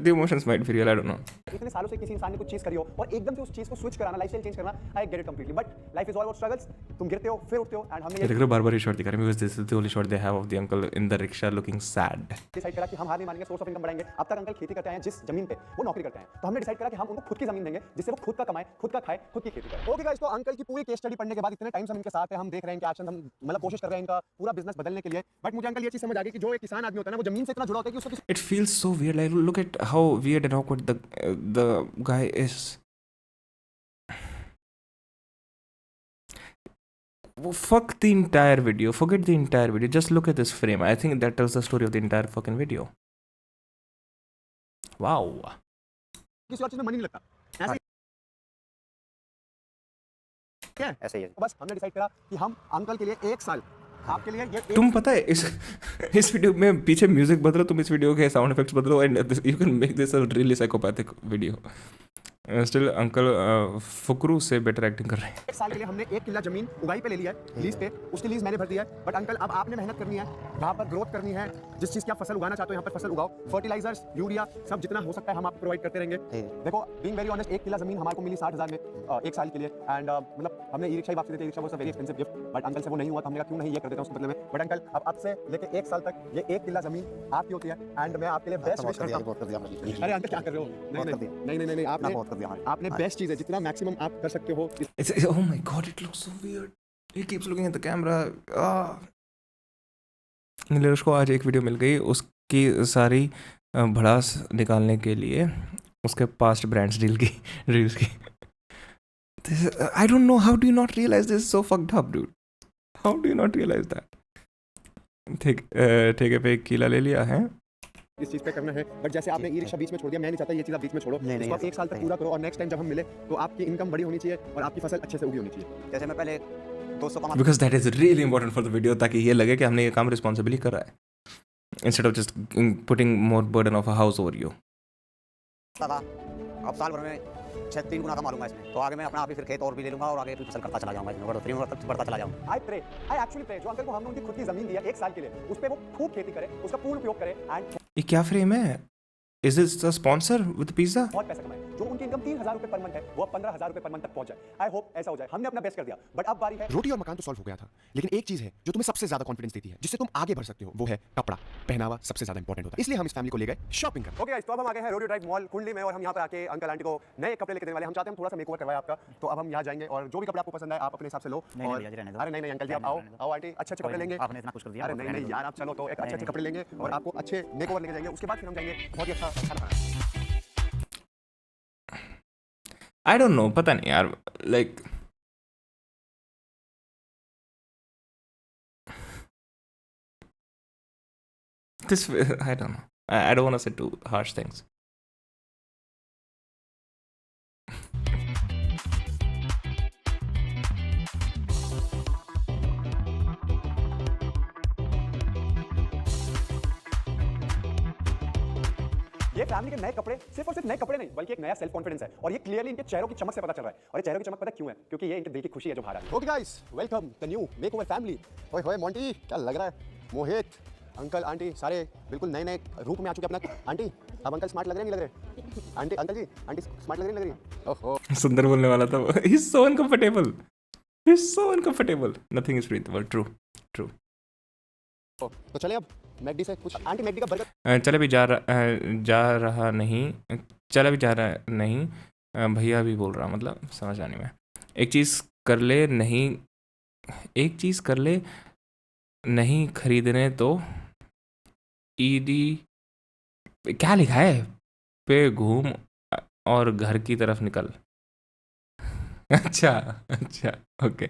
[SPEAKER 1] the emotions might be real, I don't no.
[SPEAKER 5] इतने सालों से किसी इंसान ने कुछ चीज करी हो और एकदम से उस चीज को स्विच कराना, लाइफस्टाइल चेंज करना, I get it completely, but life is all about struggles. तुम गिरते हो फिर उठते हो, एंड हमने
[SPEAKER 1] ये देख रहे हो बार-बार ये शॉट दिखा रहे हैं, because this is the only shot they have of the uncle in the rickshaw looking sad.
[SPEAKER 5] Decide करा कि हम हार नहीं मानेंगे, सोर्स ऑफ इनकम बढ़ाएंगे। अब तक अंकल खेती करते हैं जिस जमीन पे, वो नौकरी करते हैं, तो हमने डिसाइड करा कि हम उनको खुद की जमीन देंगे जिससे वो खुद का कमाए, खुद का खाए, खुद की खेती करे। ओके गाइस, तो अंकल की पूरी केस स्टडी पढ़ने के बाद इतने टाइम से हम इनके साथ हैं, हम देख रहे हैं कि एक्शन, हम मतलब कोशिश कर रहे हैं इनका पूरा बिजनेस बदलने के लिए। बट मुझे अंकल ये चीज समझ आ गई कि जो एक किसान आदमी होता है ना, वो जमीन से इतना जुड़ा होता है कि उसको
[SPEAKER 1] It feels so weird. Like, look at how weird and awkward the guy is. Fuck the entire video. Forget the entire video. Just look at this frame. I think that tells the story of the entire fucking video. Wow.
[SPEAKER 5] किसी और चीज में मन ही नहीं लगता। ऐसे क्या है?
[SPEAKER 3] ऐसे ही है।
[SPEAKER 5] तो बस हमने डिसाइड करा कि हम अंकल के लिए 1 साल, आपके लिए ये
[SPEAKER 1] तुम पता है इस वीडियो में पीछे म्यूजिक बदलो, तुम इस वीडियो के साउंड इफेक्ट्स बदलो, and you can make this a really psychopathic video. Still uncle Fukru से बेटर एक्टिंग कर रहे हैं।
[SPEAKER 5] 1 साल के लिए हमने 1 किला जमीन उगाई पे ले लिया है, लीज पे। उसकी लीज मैंने भर दी है, बट अंकल अब आपने मेहनत करनी है, यहाँ पर ग्रोथ करनी है। जिस चीज़ की आप फसल उगाना चाहते हो यहाँ पर फसल उगाओ। फर्टिलाइजर्स, यूरिया, सब जितना हो सकता है हम आपको प्रोवाइड करते रहेंगे। देखो बीइंग वेरी ऑनेस्ट, 1 किला जमीन हमारे को मिली 60,000 में 1 साल के लिए, एंड मतलब हमने ई रिक्शा ही वापस दी थी। Rickshaw was a very expensive gift, but uncle से वो नहीं हुआ, तो हमने कहा क्यों नहीं ये कर देते हैं उसके बदले में। बट अंकल अब आपसे लेके 1 साल तक ये 1 किला जमीन आपकी होती है, एंड मैं आपके लिए बेस्ट विश करता हूँ। अरे अंकल क्या कर रहे हो? नहीं, आपने बेस्ट चीज़ है, जितना मैक्सिमम आप कर सकते हो।
[SPEAKER 1] Oh my god, it looks so weird. He keeps looking at the camera. Nilesh को आज एक वीडियो मिल गई, उसकी सारी भड़ास निकालने के लिए उसके पास्ट ब्रांड्स रील्स की। I don't know, how do you not realize this is so fucked up, dude? How do you not realize that? ठेके पे 1 किला ले लिया है,
[SPEAKER 5] इस चीज पे करना है, बट जैसे आपने ई रिक्शा बीच में छोड़ दिया, मैं नहीं चाहता ये चीज आप बीच में छोड़ो। इसको आप 1 साल तक पूरा करो, और नेक्स्ट टाइम जब हम मिले तो आपकी इनकम बड़ी होनी चाहिए और आपकी फसल अच्छे से उगी होनी चाहिए।
[SPEAKER 3] जैसे मैं पहले 200 कमा,
[SPEAKER 1] because that is really important for the video, ताकि ये लगे कि हमने ये काम रिस्पॉन्सिबली करा है, instead of just putting more burden of a house over you.
[SPEAKER 3] था अब साल भर में 3 गुना कमा लूंगा इसमें, तो आगे मैं अपना आप ही फिर खेत और भी ले लूंगा और आगे फसल करता चला जाऊंगा, इसमें बढ़ता चला जाऊंगा।
[SPEAKER 5] आई एक्चुअली प्रे जो अंकल को हमने उनकी खुद की जमीन दी है 1 साल के लिए, उस पे वो खूब खेती करे, उसका पूर्ण उपयोग करे, एंड
[SPEAKER 1] ये क्या फ्रेम है? Is this a sponsor with pizza?
[SPEAKER 5] बहुत पैसा कमाए। जो उनकी इनकम 3,000 रुपए पर मंथ है, वो अब 15,000 रुपए पर मंथ तक पहुंच जाए। आई होप ऐसा हो जाए। हमने अपना बेस्ट कर दिया, बट अब बारी है। रोटी और मकान तो सॉल्व हो गया था, लेकिन एक चीज है जो तुम्हें सबसे ज्यादा कॉन्फिडेंस देती है, जिससे तुम आगे बढ़ सकते हो, वो है कपड़ा। पहनावा सबसे ज्यादा इंपॉर्टेंट होता है, इसलिए हम इस फैमिली को ले गए शॉपिंग करने। ओके गाइस, तो अब हम आ गए हैं रोडियो ड्राइव मॉल कुंडली में, और हम यहाँ पे आके अंकल आंटी को नए कपड़े लेके देने वाले हैं। हम चाहते हैं थोड़ा सा मेकओवर करवाए आपका, तो अब हम यहाँ जाएंगे और जो भी कपड़े आपको पसंद है आप अपने हिसाब से लो। अरे नहीं अंकल जी, आप आओ आंटी, अच्छे कपड़े लेंगे।
[SPEAKER 3] आपने इतना कुछ कर दिया।
[SPEAKER 5] अरे नहीं यार, आप चलो तो एक अच्छे कपड़े लेंगे और आपको अच्छे मेकओवर लेके जाएंगे। उसके बाद फिर हम जाएंगे बहुत ही अच्छा खाना खाना।
[SPEAKER 1] I don't know, पता नहीं यार, like this, I don't know. I don't want to say too harsh things.
[SPEAKER 5] ये ये फैमिली के नए कपड़े सिर्फ और सिर्फ नए कपड़े नहीं बल्कि एक नया सेल्फ कॉन्फिडेंस है और ये क्लियरली इनके चेहरों की चमक से पता चल रहा है। और ये चेहरों की चमक पता क्यों है? क्योंकि ये इनके दिल की खुशी है जो बाहर आ रही है।
[SPEAKER 4] Okay guys, welcome the new makeover family. ओए होए मोंटी, क्या लग रहा है? मोहित, अंकल आंटी सारे बिल्कुल नए नए रूप में आ चुके अपना। आंटी अब अंकल स्मार्ट लग रहे नहीं लग रहे? आंटी अंकल जी, आंटी स्मार्ट लग रही नहीं लग रही? ओहो,
[SPEAKER 1] सुंदर बोलने वाला था। He is so uncomfortable, he is so uncomfortable. Nothing is free in the world. True true.
[SPEAKER 4] तो चले अब मैकडी से कुछ। आंटी मैकडी का बर्गर
[SPEAKER 1] चल अभी जा रहा नहीं। भैया भी बोल रहा, मतलब समझ आने में। एक चीज़ कर ले नहीं खरीदने तो ईडी क्या लिखा है पे घूम और घर की तरफ निकल। अच्छा ओके।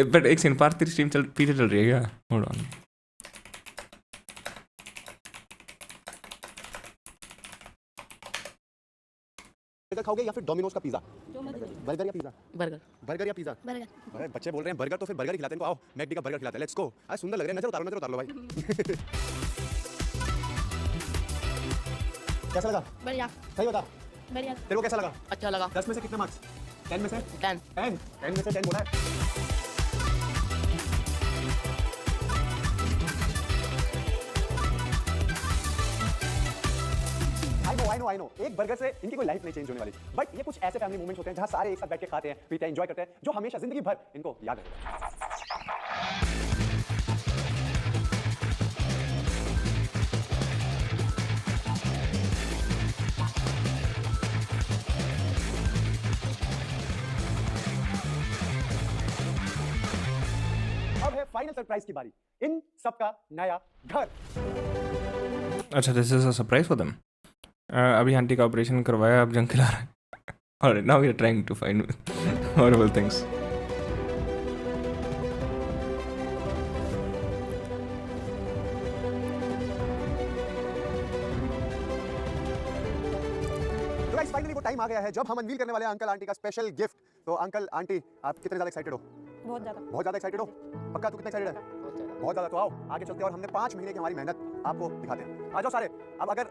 [SPEAKER 1] बट एक सेकंड, पार्ट 3 स्ट्रीम पीछे चल रही है क्या? Hold on.
[SPEAKER 4] खाओगे या फिर डोमिनोज का पिज्जा? बर्गर या पिज्जा?
[SPEAKER 2] बर्गर।
[SPEAKER 4] बर्गर या पिज्जा?
[SPEAKER 7] बर्गर।
[SPEAKER 4] अरे बच्चे बोल रहे हैं बर्गर, तो फिर बर्गर ही खिलाते हैं इनको। आओ मैकडी का बर्गर खिलाते हैं, लेट्स गो। आज सुंदर लग रहे हैं, नजर उतार लो भाई। कैसा लगा?
[SPEAKER 7] बढ़िया।
[SPEAKER 4] सही बता,
[SPEAKER 7] बढ़िया।
[SPEAKER 4] तेरे को कैसा लगा?
[SPEAKER 7] अच्छा लगा।
[SPEAKER 4] 10 में से कितने मार्क्स? 10 में से
[SPEAKER 7] 10।
[SPEAKER 4] 10 में से 10 बोला है।
[SPEAKER 5] आई नो एक बर्गर से इनकी कोई लाइफ नहीं चेंज होने वाली, बट ये कुछ ऐसे फैमिली मोमेंट्स होते हैं जहां सारे एक साथ बैठ के खाते हैं, पीते हैं, एंजॉय करते हैं, जो हमेशा जिंदगी भर इनको याद रहेगा। अब है फाइनल सरप्राइज की बारी, इन सबका नया घर।
[SPEAKER 1] अच्छा, this is a surprise for them. अभी आंटी का ऑपरेशन करवाया, अब जंग खिला रहा है। और now we are trying to find horrible things.
[SPEAKER 5] तो गाइस फाइनली वो टाइम आ गया है जब हम अनवील करने वाले हैं अंकल आंटी का स्पेशल गिफ्ट। तो अंकल आंटी आप कितने ज्यादा एक्साइटेड हो?
[SPEAKER 2] बहुत ज़्यादा।
[SPEAKER 5] बहुत ज्यादा एक्साइटेड हो? पक्का तू कितना एक्साइटेड है? बहुत ज्यादा। तो आओ आगे चलते हैं और हमने 5 महीने की हमारी मेहनत आपको दिखाते हैं। आ जाओ सारे। अब अगर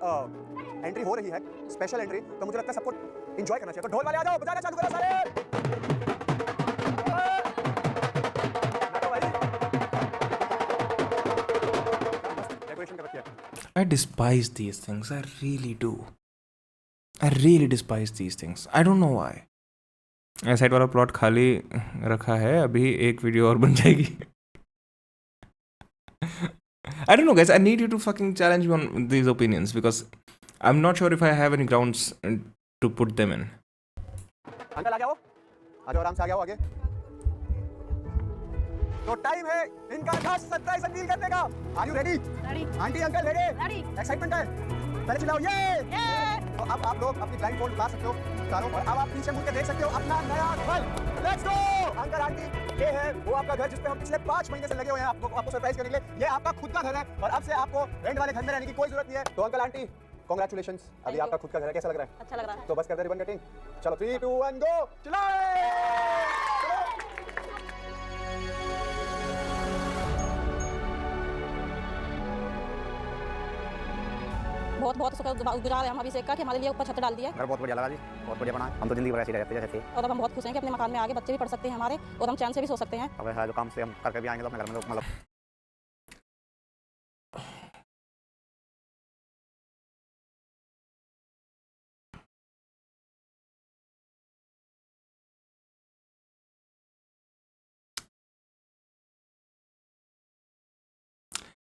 [SPEAKER 5] एंट्री हो रही है, स्पेशल एंट्री, तो मुझे लगता है सबको एंजॉय करना चाहिए। तो ढोल वाले आ जाओ, बजाना चालू करो सारे। डेकोरेशन कर रखी है।
[SPEAKER 1] I despise these things. I really do. I really despise these things. I don't know why. Side वाला प्लॉट खाली रखा है, अभी एक वीडियो और बन जाएगी। I don't know, guys. I need you to fucking challenge me on these opinions because I'm not sure if I have any grounds to put them in.
[SPEAKER 5] Uncle आ जाओ, आ जाओ, आराम से आ जाओ आगे। तो टाइम है इनका खास सरप्राइज अनवील करने का। Are you ready?
[SPEAKER 7] Ready.
[SPEAKER 5] Aunty uncle ready?
[SPEAKER 7] Ready.
[SPEAKER 5] Excitement है? पहले चिल्लाओ ये। तो अब आप लोग अपनी ब्लाइंड फोल्ड उतार सकते हो चारों, और अब आप पीछे मुड़ के देख सकते हो अपना नया घर। Let's go. अंकल आंटी, ये है वो आपका घर जिस पे हम पिछले 5 महीने से लगे हुए हैं आपको सरप्राइज करने के लिए। ये आपका खुद का घर है और अब से आपको रेंट वाले घर में रहने की कोई जरूरत नहीं है। तो अंकल आंटी कांग्रेचुलेशंस, अभी आपका खुद का घर है। कैसा लग रहा है?
[SPEAKER 2] अच्छा लग रहा है।
[SPEAKER 5] तो बस कर दे रिबन कटिंग। चलो 3 2 1 गो।
[SPEAKER 2] बहुत बहुत शुक्रगुजार है हम अभिषेक का कि हमारे लिए ऊपर छत डाल दिया है।
[SPEAKER 3] घर बहुत बढ़िया लगा जी, बहुत बढ़िया बना है। हम तो जिंदगी भर ऐसे ही रहते जैसे थे।
[SPEAKER 2] और अब हम बहुत खुश हैं कि अपने मकान में आगे बच्चे भी पढ़ सकते हैं हमारे, और हम चैन से भी सो सकते हैं।
[SPEAKER 3] अब है जो काम से हम करके भी आएंगे तो अपने घर में तो मतलब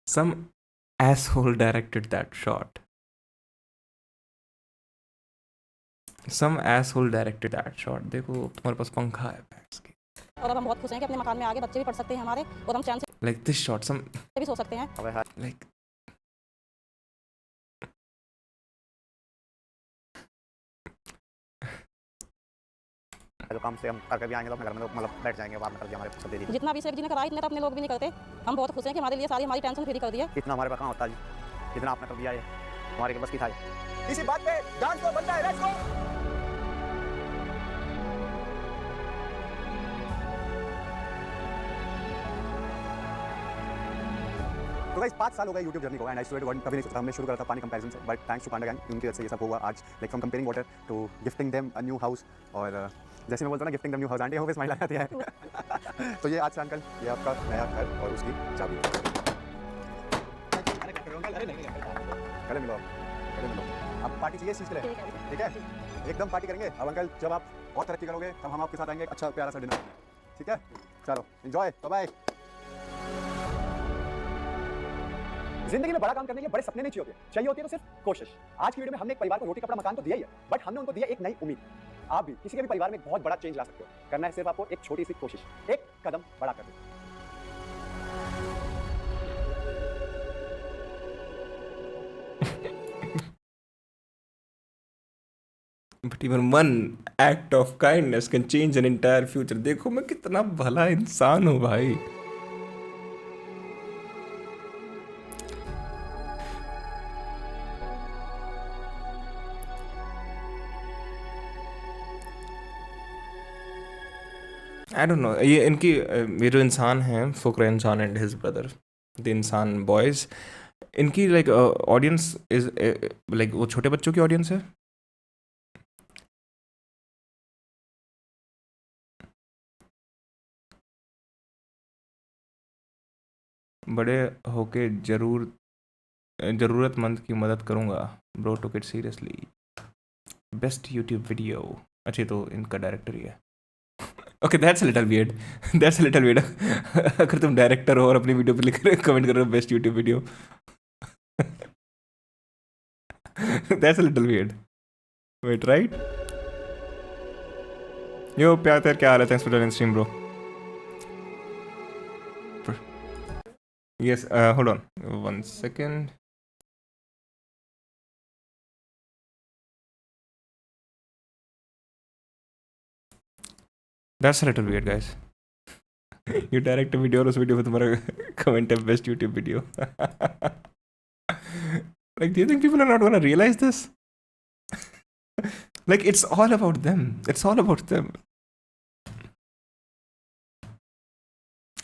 [SPEAKER 1] Some asshole directed that shot. Some asshole directed that shot. देखो तुम्हारे पास पंखा है भैंस की।
[SPEAKER 2] और अब हम बहुत खुश हैं कि अपने मकान में आगे बच्चे भी पढ़ सकते हैं हमारे, और हम चैन से
[SPEAKER 1] Like this shot, some
[SPEAKER 2] भी सो सकते हैं।
[SPEAKER 3] अब है
[SPEAKER 1] like
[SPEAKER 3] जो काम से हम करके भी आएंगे तो अपने घर में तो मतलब बैठ जाएंगे। बाद में कर दिया हमारे सब दे दी।
[SPEAKER 2] जितना अभिषेक जी ने करा इतने तो अपने लोग भी नहीं करते। हम बहुत खुश हैं कि हमारे लिए सारी हमारी टेंशन फ्री कर दी है।
[SPEAKER 3] इतना हमारे पास कहाँ होता जी, जितना आपने कर दिया है हमारे के बस की था।
[SPEAKER 5] इसी बात पे डांस तो बनता है। Let's go. तो गाइस 5 साल हो गए YouTube जर्नी को and I swear to God कभी नहीं सोचा हमने शुरू करा था पानी कंपैरिजन से but thanks to panda gang उनकी वजह से ये सब हुआ आज like from comparing water to gifting them a new house और जैसे मैं बोलता हूं ना gifting them new house aunty हमें स्माइल आ जाती है तो ये आज से अंकल ये आपका नया घर और उसकी चाबी गले मिलो अब पार्टी चाहिए इस चीज़ के लिए ठीक है एकदम पार्टी करेंगे अब अंकल जब आप और तरक्की करोगे तब हम आपके साथ आएंगे अच्छा प्यारा सा डिनर ठीक है चलो एंजॉय बाय जिंदगी में बड़ा काम करने के लिए बड़े सपने नहीं चाहिए होते चाहिए होती है तो सिर्फ कोशिश आज की वीडियो में हमने एक परिवार को रोटी कपड़ा मकान तो दिया ही है बट हमने उनको दिया एक नई उम्मीद आप भी किसी के भी परिवार में एक बहुत बड़ा चेंज ला सकते हो करना है सिर्फ आपको एक छोटी सी कोशिश एक कदम बड़ा कर दो
[SPEAKER 1] but even one act of kindness can change an entire future. देखो मैं कितना भला इंसान हूँ भाई। आई डोंट नो ये इनकी ये जो इंसान हैं फुकरा इंसान एंड हिज ब्रदर द इंसान बॉयज इनकी लाइक ऑडियंस इज लाइक वो छोटे बच्चों की ऑडियंस है। बड़े होके ज़रूरतमंद की मदद करूँगा। Bro took it seriously. Best YouTube video. अच्छा तो इनका डायरेक्टर ही है। Okay that's a little weird that's a little weird. अगर तुम डायरेक्टर हो और अपनी वीडियो पे लिख रहे कमेंट कर रहे हो best YouTube video that's a little weird. Wait right yo प्यार तेरे क्या हाल है? Thanks for joining stream bro. Yes, hold on 1 second. That's a little weird, guys. You direct a video और उस वीडियो पे तुम्हारा कमेंट है best YouTube video. Like, do you think people are not gonna realize this? Like, it's all about them. It's all about them.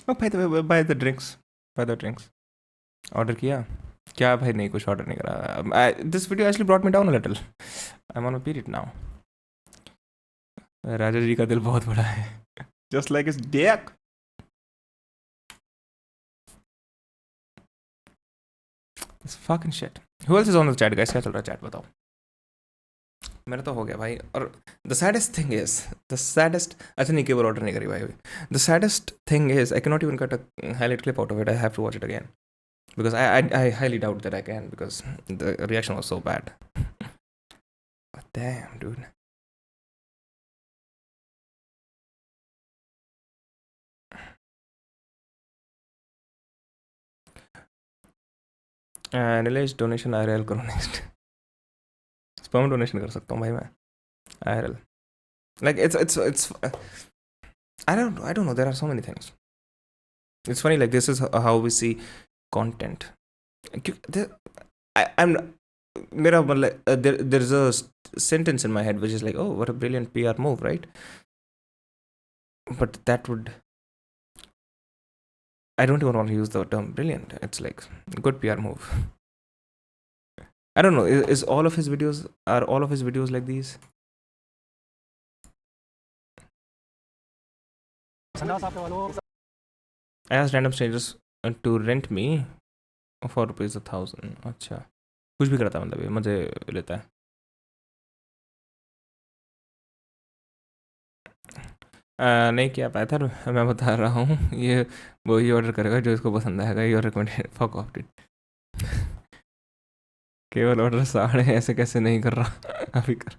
[SPEAKER 1] Oh, by the way, buy the drinks. Order किया क्या भाई? नहीं कुछ ऑर्डर नहीं करा। This video actually brought me down a little. I am on a period now. Raja ji का दिल बहुत बड़ा है just like his dick. This fucking shit. Who else is on the chat guys? क्या चल रहा है चैट बताओ। मेरा तो हो गया भाई। और द सैडेस्ट थिंग इज अच्छा नहीं केवल ऑर्डर नहीं करी भाई। The saddest thing is I can not even cut a highlight clip out of it. I have to watch it again because I highly doubt that I can because the reaction was so bad. But damn, dude. Nilesh donation IRL करो next. Sperm donation कर सकता हूँ भाई मैं IRL. Like it's I don't know. There are so many things. It's funny like this is how we see content. I'm मेरा मतलब there is a sentence in my head which is like, oh, what a brilliant PR move, right? But that would, I don't even want to use the term brilliant. It's like good PR move. I don't know. Is all of his videos like these? I asked random strangers to rent me for ₹1,000. अच्छा कुछ भी करता है मतलब ये मुझे लेता है। नहीं किया पाया था मैं बता रहा हूँ। ये वही ऑर्डर करेगा जो इसको पसंद आएगा। Your recommended fuck off it. केवल ऑर्डर 8.5 ऐसे कैसे नहीं कर रहा अभी कर